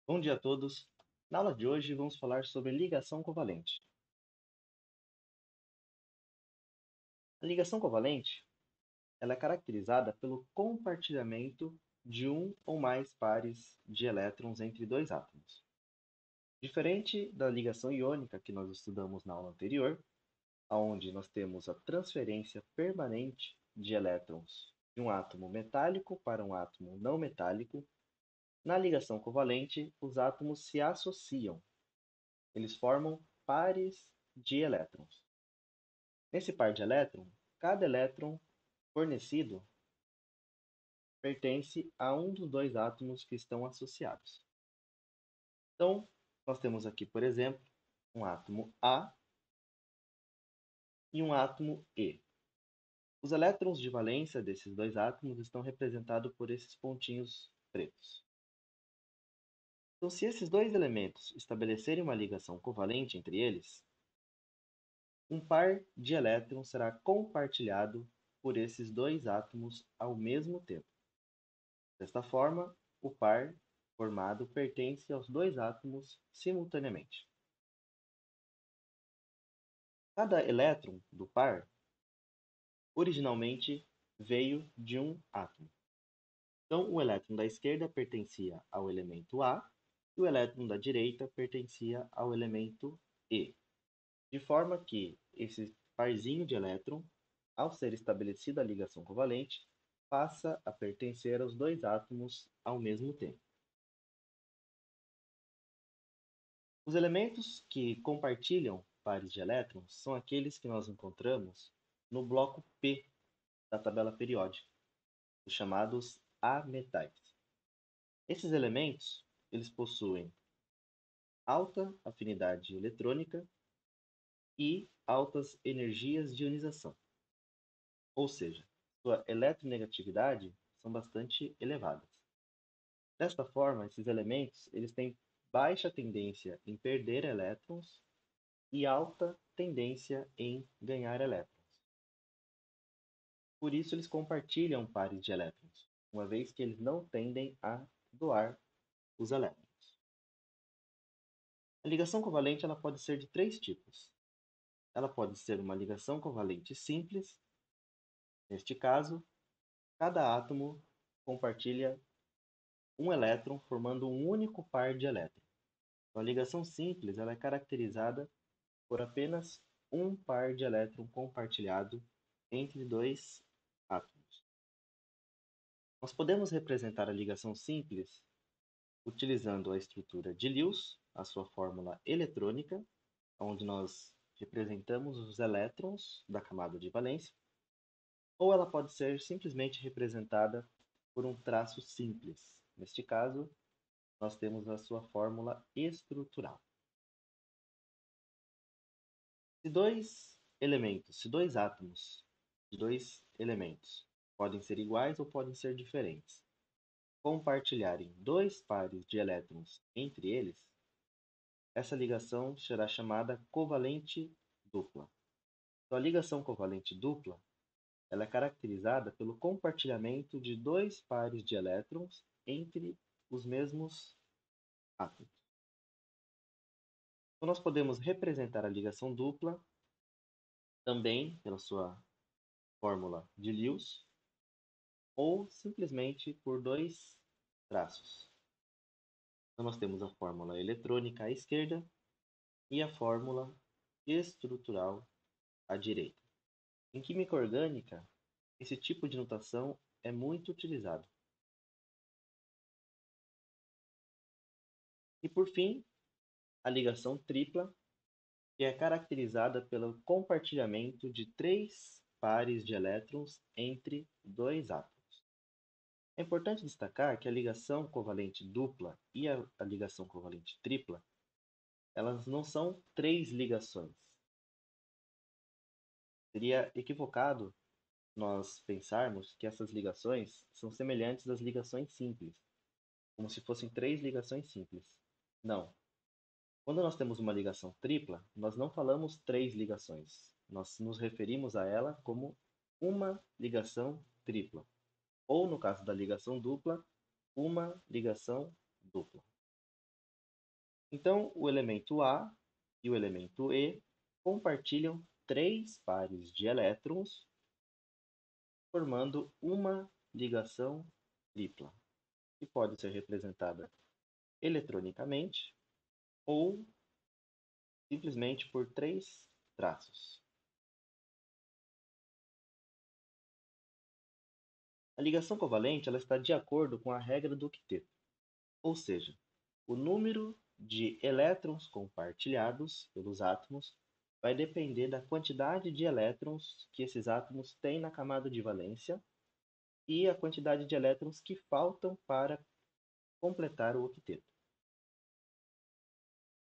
Bom dia a todos. Na aula de hoje vamos falar sobre ligação covalente. A ligação covalente, ela é caracterizada pelo compartilhamento de um ou mais pares de elétrons entre dois átomos. Diferente da ligação iônica que nós estudamos na aula anterior, onde nós temos a transferência permanente de elétrons de um átomo metálico para um átomo não metálico, na ligação covalente os átomos se associam. Eles formam pares de elétrons. Nesse par de elétrons, cada elétron fornecido pertence a um dos dois átomos que estão associados. Então, nós temos aqui, por exemplo, um átomo A e um átomo E. Os elétrons de valência desses dois átomos estão representados por esses pontinhos pretos. Então, se esses dois elementos estabelecerem uma ligação covalente entre eles, um par de elétrons será compartilhado por esses dois átomos ao mesmo tempo. Desta forma, o par formado pertence aos dois átomos simultaneamente. Cada elétron do par originalmente veio de um átomo. Então, o elétron da esquerda pertencia ao elemento A e o elétron da direita pertencia ao elemento E. De forma que esse parzinho de elétron, ao ser estabelecida a ligação covalente, passa a pertencer aos dois átomos ao mesmo tempo. Os elementos que compartilham pares de elétrons são aqueles que nós encontramos no bloco P da tabela periódica, os chamados ametais. Esses elementos, eles possuem alta afinidade eletrônica e altas energias de ionização, ou seja, sua eletronegatividade são bastante elevadas. Desta forma, esses elementos eles têm baixa tendência em perder elétrons e alta tendência em ganhar elétrons. Por isso, eles compartilham pares de elétrons, uma vez que eles não tendem a doar os elétrons. A ligação covalente ela pode ser de três tipos. Ela pode ser uma ligação covalente simples. Neste caso, cada átomo compartilha um elétron, formando um único par de elétrons. Então, a ligação simples ela é caracterizada por apenas um par de elétron compartilhado entre dois átomos. Nós podemos representar a ligação simples utilizando a estrutura de Lewis, a sua fórmula eletrônica, onde nós representamos os elétrons da camada de valência, ou ela pode ser simplesmente representada por um traço simples. Neste caso, nós temos a sua fórmula estrutural. Se dois átomos de dois elementos podem ser iguais ou podem ser diferentes, compartilharem dois pares de elétrons entre eles, essa ligação será chamada covalente dupla. Então, a ligação covalente dupla ela é caracterizada pelo compartilhamento de dois pares de elétrons entre os mesmos átomos. Então, nós podemos representar a ligação dupla também pela sua fórmula de Lewis ou simplesmente por dois traços. Então, nós temos a fórmula eletrônica à esquerda e a fórmula estrutural à direita. Em química orgânica, esse tipo de notação é muito utilizado. E por fim, a ligação tripla, que é caracterizada pelo compartilhamento de três pares de elétrons entre dois átomos. É importante destacar que a ligação covalente dupla e a ligação covalente tripla, elas não são três ligações. Seria equivocado nós pensarmos que essas ligações são semelhantes às ligações simples, como se fossem três ligações simples. Não. Quando nós temos uma ligação tripla, nós não falamos três ligações. Nós nos referimos a ela como uma ligação tripla. Ou, no caso da ligação dupla, uma ligação dupla. Então, o elemento A e o elemento E compartilham 3 pares de elétrons, formando uma ligação tripla, que pode ser representada eletronicamente ou simplesmente por 3 traços. A ligação covalente ela está de acordo com a regra do octeto, ou seja, o número de elétrons compartilhados pelos átomos vai depender da quantidade de elétrons que esses átomos têm na camada de valência e a quantidade de elétrons que faltam para completar o octeto.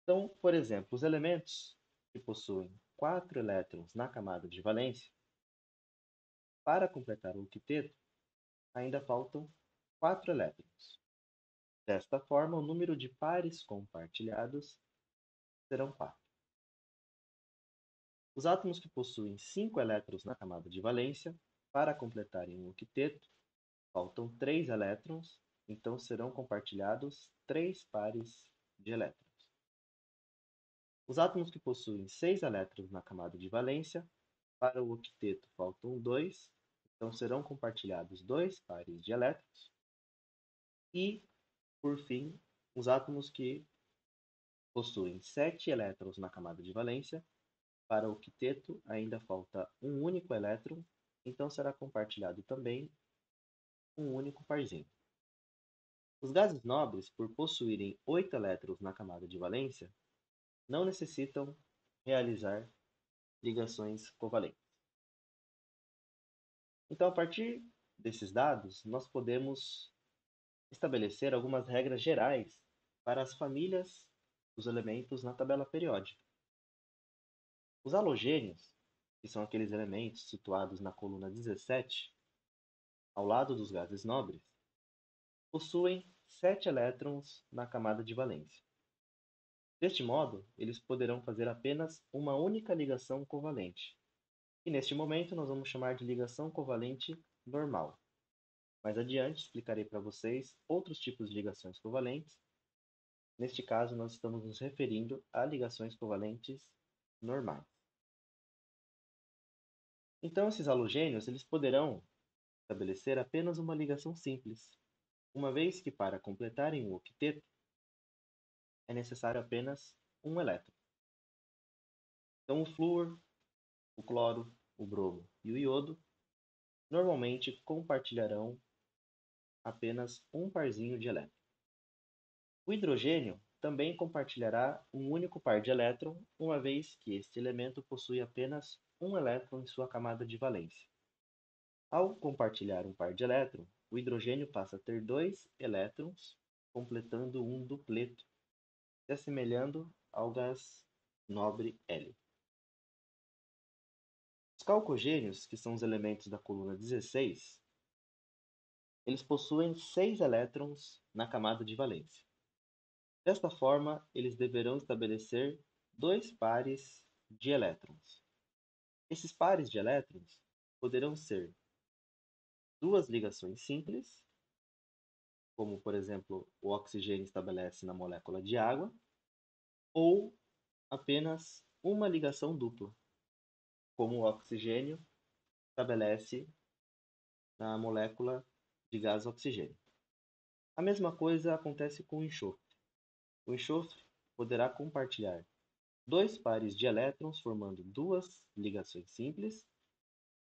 Então, por exemplo, os elementos que possuem 4 elétrons na camada de valência, para completar o octeto, ainda faltam 4 elétrons. Desta forma, o número de pares compartilhados serão 4. Os átomos que possuem 5 elétrons na camada de valência, para completarem um octeto, faltam 3 elétrons, então serão compartilhados 3 pares de elétrons. Os átomos que possuem 6 elétrons na camada de valência, para o octeto faltam 2, então serão compartilhados 2 pares de elétrons. E, por fim, os átomos que possuem 7 elétrons na camada de valência, para o octeto ainda falta um único elétron, então será compartilhado também um único parzinho. Os gases nobres, por possuírem 8 elétrons na camada de valência, não necessitam realizar ligações covalentes. Então, a partir desses dados, nós podemos estabelecer algumas regras gerais para as famílias dos elementos na tabela periódica. Os halogênios, que são aqueles elementos situados na coluna 17, ao lado dos gases nobres, possuem 7 elétrons na camada de valência. Deste modo, eles poderão fazer apenas uma única ligação covalente, que neste momento nós vamos chamar de ligação covalente normal. Mais adiante explicarei para vocês outros tipos de ligações covalentes. Neste caso, nós estamos nos referindo a ligações covalentes normais. Então, esses halogênios eles poderão estabelecer apenas uma ligação simples, uma vez que para completarem o octeto é necessário apenas um elétron. Então, o flúor, o cloro, o bromo e o iodo normalmente compartilharão apenas um parzinho de elétrons. O hidrogênio também compartilhará um único par de elétron, uma vez que este elemento possui apenas um elétron em sua camada de valência. Ao compartilhar um par de elétron, o hidrogênio passa a ter 2 elétrons, completando um dupleto, se assemelhando ao gás nobre hélio. Os calcogênios, que são os elementos da coluna 16, eles possuem 6 elétrons na camada de valência. Desta forma, eles deverão estabelecer 2 pares de elétrons. Esses pares de elétrons poderão ser 2 ligações simples, como por exemplo o oxigênio estabelece na molécula de água, ou apenas uma ligação dupla, como o oxigênio estabelece na molécula de gás oxigênio. A mesma coisa acontece com o enxofre. O enxofre poderá compartilhar 2 pares de elétrons formando 2 ligações simples,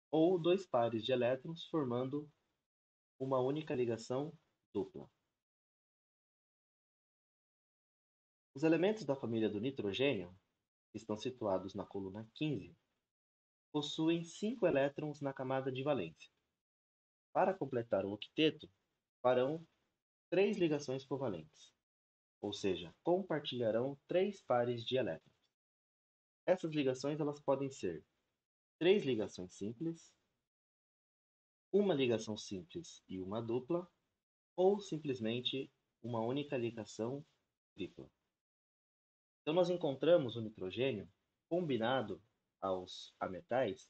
ou 2 pares de elétrons formando uma única ligação dupla. Os elementos da família do nitrogênio, que estão situados na coluna 15, possuem 5 elétrons na camada de valência. Para completar o octeto, farão 3 ligações covalentes, ou seja, compartilharão 3 pares de elétrons. Essas ligações elas podem ser 3 ligações simples, uma ligação simples e uma dupla, ou simplesmente uma única ligação tripla. Então, nós encontramos o nitrogênio combinado aos ametais,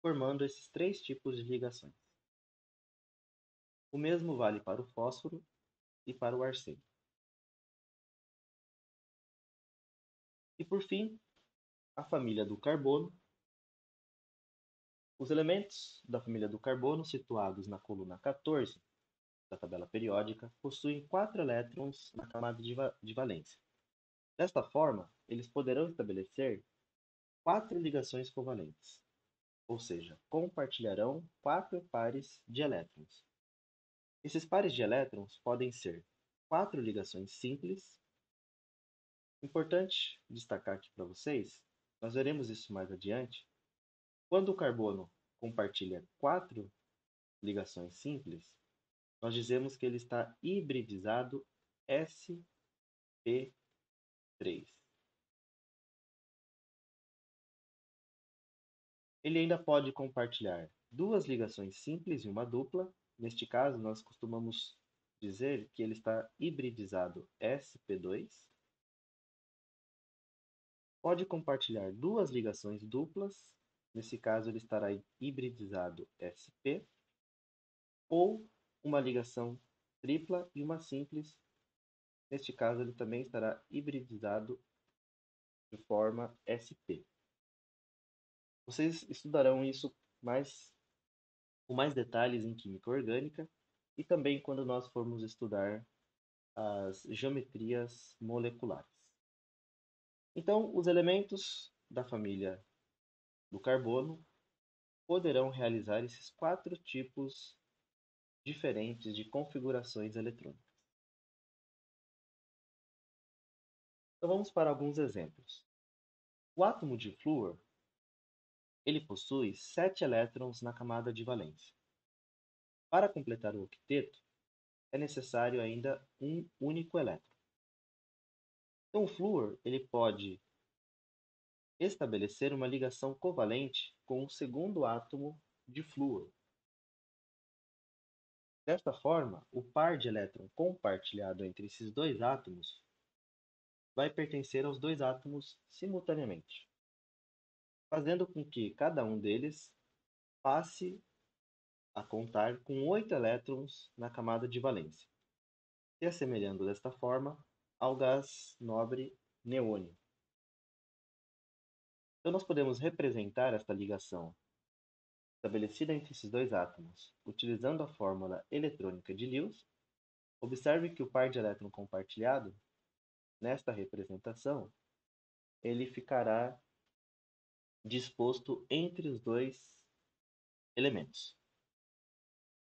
formando esses 3 tipos de ligações. O mesmo vale para o fósforo e para o arsênio. E por fim, a família do carbono. Os elementos da família do carbono, situados na coluna 14 da tabela periódica, possuem 4 elétrons na camada de valência. Desta forma, eles poderão estabelecer 4 ligações covalentes, ou seja, compartilharão 4 pares de elétrons. Esses pares de elétrons podem ser 4 ligações simples. Importante destacar aqui para vocês, nós veremos isso mais adiante. Quando o carbono compartilha 4 ligações simples, nós dizemos que ele está hibridizado sp3. Ele ainda pode compartilhar 2 ligações simples e uma dupla. Neste caso, nós costumamos dizer que ele está hibridizado sp2. Pode compartilhar 2 ligações duplas. Nesse caso, ele estará hibridizado sp. Ou uma ligação tripla e uma simples. Neste caso, ele também estará hibridizado de forma sp. Vocês estudarão isso com mais detalhes em química orgânica e também quando nós formos estudar as geometrias moleculares. Então, os elementos da família do carbono poderão realizar esses 4 tipos diferentes de configurações eletrônicas. Então, vamos para alguns exemplos. O átomo de flúor ele possui 7 elétrons na camada de valência. Para completar o octeto, é necessário ainda um único elétron. Então, o flúor ele pode estabelecer uma ligação covalente com o segundo átomo de flúor. Desta forma, o par de elétron compartilhado entre esses dois átomos vai pertencer aos dois átomos simultaneamente, fazendo com que cada um deles passe a contar com 8 elétrons na camada de valência, se assemelhando desta forma ao gás nobre neônio. Então, nós podemos representar esta ligação estabelecida entre esses dois átomos utilizando a fórmula eletrônica de Lewis. Observe que o par de elétron compartilhado, nesta representação, ele ficará disposto entre os dois elementos.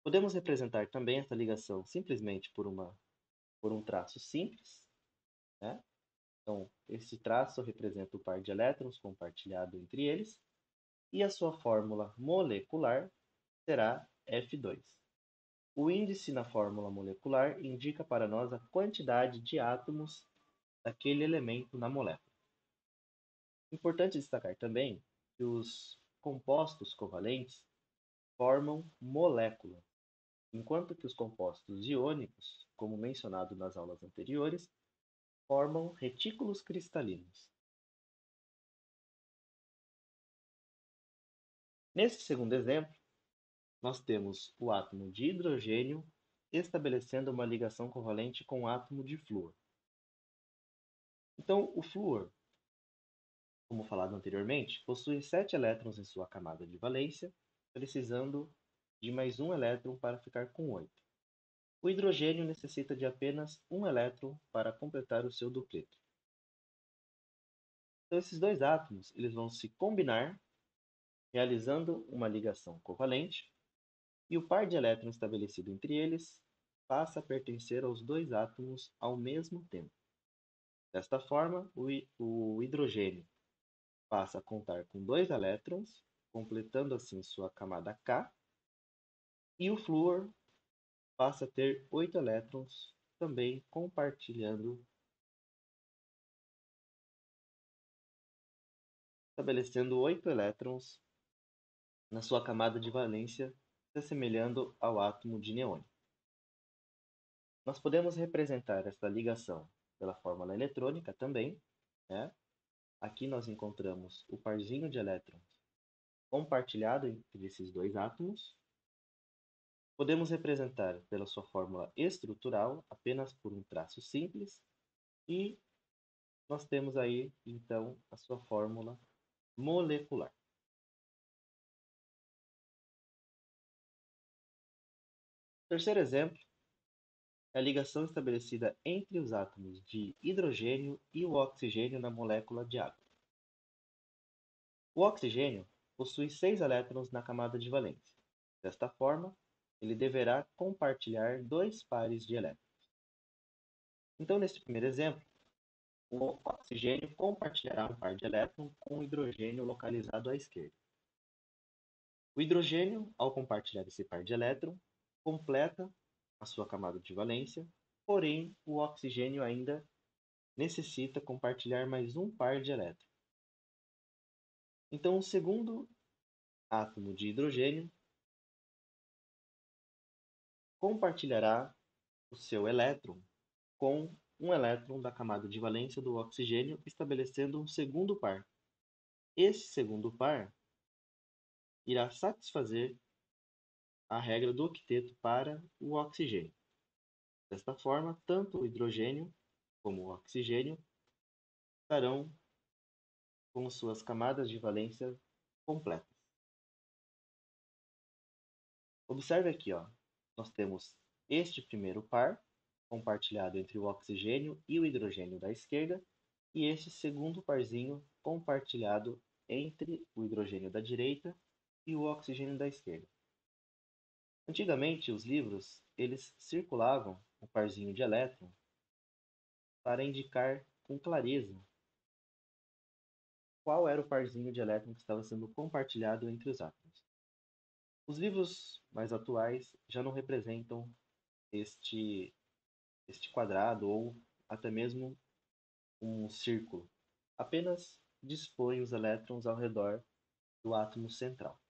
Podemos representar também esta ligação simplesmente por um traço simples, né? Então, esse traço representa o par de elétrons compartilhado entre eles, e a sua fórmula molecular será F2. O índice na fórmula molecular indica para nós a quantidade de átomos daquele elemento na molécula. Importante destacar também que os compostos covalentes formam molécula, enquanto que os compostos iônicos, como mencionado nas aulas anteriores, formam retículos cristalinos. Neste segundo exemplo, nós temos o átomo de hidrogênio estabelecendo uma ligação covalente com o átomo de flúor. Então, o flúor, como falado anteriormente, possui 7 elétrons em sua camada de valência, precisando de mais um elétron para ficar com 8. O hidrogênio necessita de apenas um elétron para completar o seu dupleto. Então, esses dois átomos eles vão se combinar, realizando uma ligação covalente, e o par de elétrons estabelecido entre eles passa a pertencer aos dois átomos ao mesmo tempo. Desta forma, o hidrogênio passa a contar com 2 elétrons, completando assim sua camada K, e o flúor passa a ter 8 elétrons, também compartilhando, estabelecendo 8 elétrons na sua camada de valência, se assemelhando ao átomo de neônio. Nós podemos representar esta ligação pela fórmula eletrônica também, né? Aqui nós encontramos o parzinho de elétrons compartilhado entre esses dois átomos. Podemos representar pela sua fórmula estrutural apenas por um traço simples e nós temos aí, então, a sua fórmula molecular. O terceiro exemplo é a ligação estabelecida entre os átomos de hidrogênio e o oxigênio na molécula de água. O oxigênio possui 6 elétrons na camada de valência. Desta forma, ele deverá compartilhar 2 pares de elétrons. Então, neste primeiro exemplo, o oxigênio compartilhará um par de elétrons com o hidrogênio localizado à esquerda. O hidrogênio, ao compartilhar esse par de elétrons, completa a sua camada de valência, porém o oxigênio ainda necessita compartilhar mais um par de elétrons. Então, o segundo átomo de hidrogênio compartilhará o seu elétron com um elétron da camada de valência do oxigênio, estabelecendo um segundo par. Esse segundo par irá satisfazer a regra do octeto para o oxigênio. Desta forma, tanto o hidrogênio como o oxigênio estarão com suas camadas de valência completas. Observe aqui, ó, nós temos este primeiro par compartilhado entre o oxigênio e o hidrogênio da esquerda e este segundo parzinho compartilhado entre o hidrogênio da direita e o oxigênio da esquerda. Antigamente, os livros eles circulavam o parzinho de elétron para indicar com clareza qual era o parzinho de elétron que estava sendo compartilhado entre os átomos. Os livros mais atuais já não representam este, este quadrado ou até mesmo um círculo, apenas dispõe os elétrons ao redor do átomo central.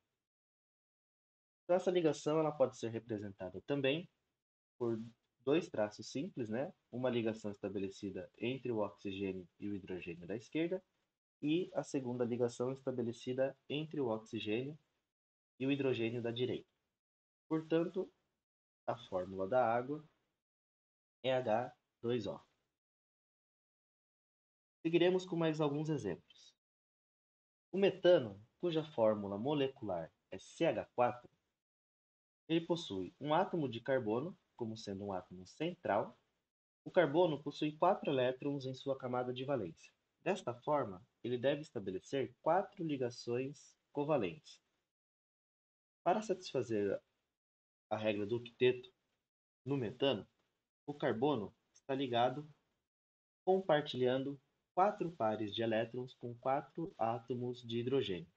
Então, essa ligação ela pode ser representada também por dois traços simples, né? Uma ligação estabelecida entre o oxigênio e o hidrogênio da esquerda e a segunda ligação estabelecida entre o oxigênio e o hidrogênio da direita. Portanto, a fórmula da água é H2O. Seguiremos com mais alguns exemplos. O metano, cuja fórmula molecular é CH4, ele possui um átomo de carbono, como sendo um átomo central. O carbono possui 4 elétrons em sua camada de valência. Desta forma, ele deve estabelecer 4 ligações covalentes. Para satisfazer a regra do octeto no metano, o carbono está ligado compartilhando 4 pares de elétrons com 4 átomos de hidrogênio,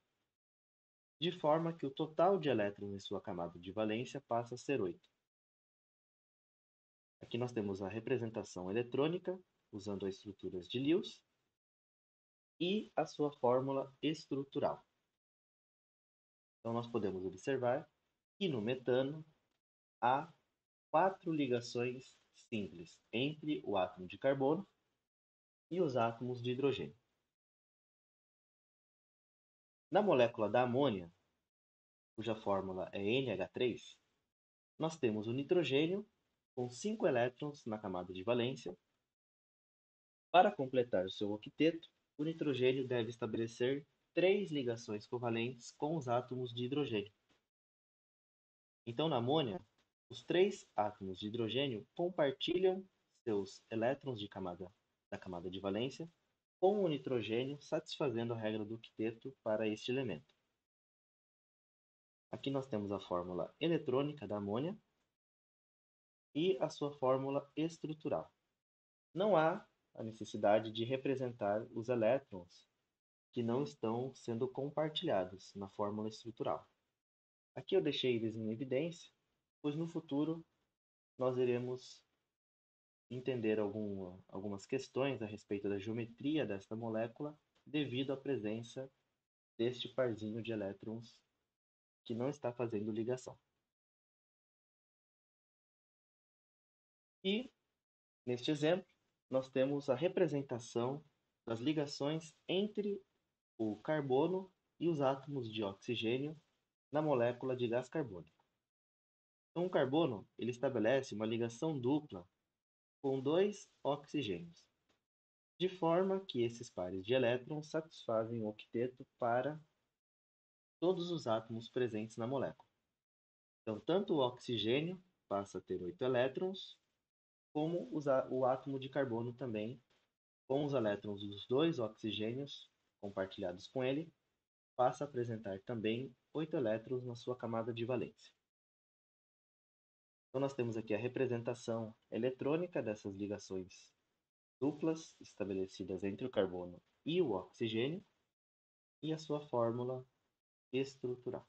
de forma que o total de elétrons em sua camada de valência passa a ser 8. Aqui nós temos a representação eletrônica, usando as estruturas de Lewis, e a sua fórmula estrutural. Então, nós podemos observar que no metano há 4 ligações simples entre o átomo de carbono e os átomos de hidrogênio. Na molécula da amônia, cuja fórmula é NH3, nós temos o nitrogênio com 5 elétrons na camada de valência. Para completar o seu octeto, o nitrogênio deve estabelecer 3 ligações covalentes com os átomos de hidrogênio. Então, na amônia, os 3 átomos de hidrogênio compartilham seus elétrons da camada de valência com o nitrogênio, satisfazendo a regra do octeto para este elemento. Aqui nós temos a fórmula eletrônica da amônia e a sua fórmula estrutural. Não há a necessidade de representar os elétrons que não estão sendo compartilhados na fórmula estrutural. Aqui eu deixei eles em evidência, pois no futuro nós iremos entender algumas questões a respeito da geometria desta molécula devido à presença deste parzinho de elétrons que não está fazendo ligação. E, neste exemplo, nós temos a representação das ligações entre o carbono e os átomos de oxigênio na molécula de gás carbônico. Então, o carbono ele estabelece uma ligação dupla com 2 oxigênios. de forma que esses pares de elétrons satisfazem o octeto para todos os átomos presentes na molécula. Então, tanto o oxigênio passa a ter 8 elétrons, como o átomo de carbono também, com os elétrons dos dois oxigênios compartilhados com ele, passa a apresentar também 8 elétrons na sua camada de valência. Então, nós temos aqui a representação eletrônica dessas ligações duplas estabelecidas entre o carbono e o oxigênio e a sua fórmula estrutural.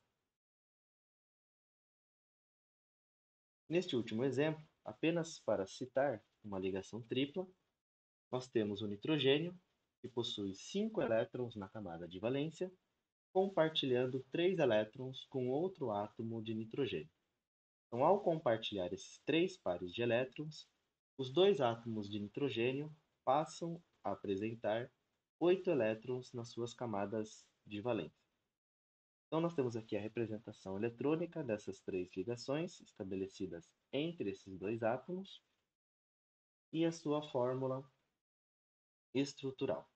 Neste último exemplo, apenas para citar uma ligação tripla, nós temos o nitrogênio, que possui 5 elétrons na camada de valência, compartilhando 3 elétrons com outro átomo de nitrogênio. Então, ao compartilhar esses 3 pares de elétrons, os dois átomos de nitrogênio passam a apresentar 8 elétrons nas suas camadas de valência. Então, nós temos aqui a representação eletrônica dessas 3 ligações estabelecidas entre esses dois átomos e a sua fórmula estrutural.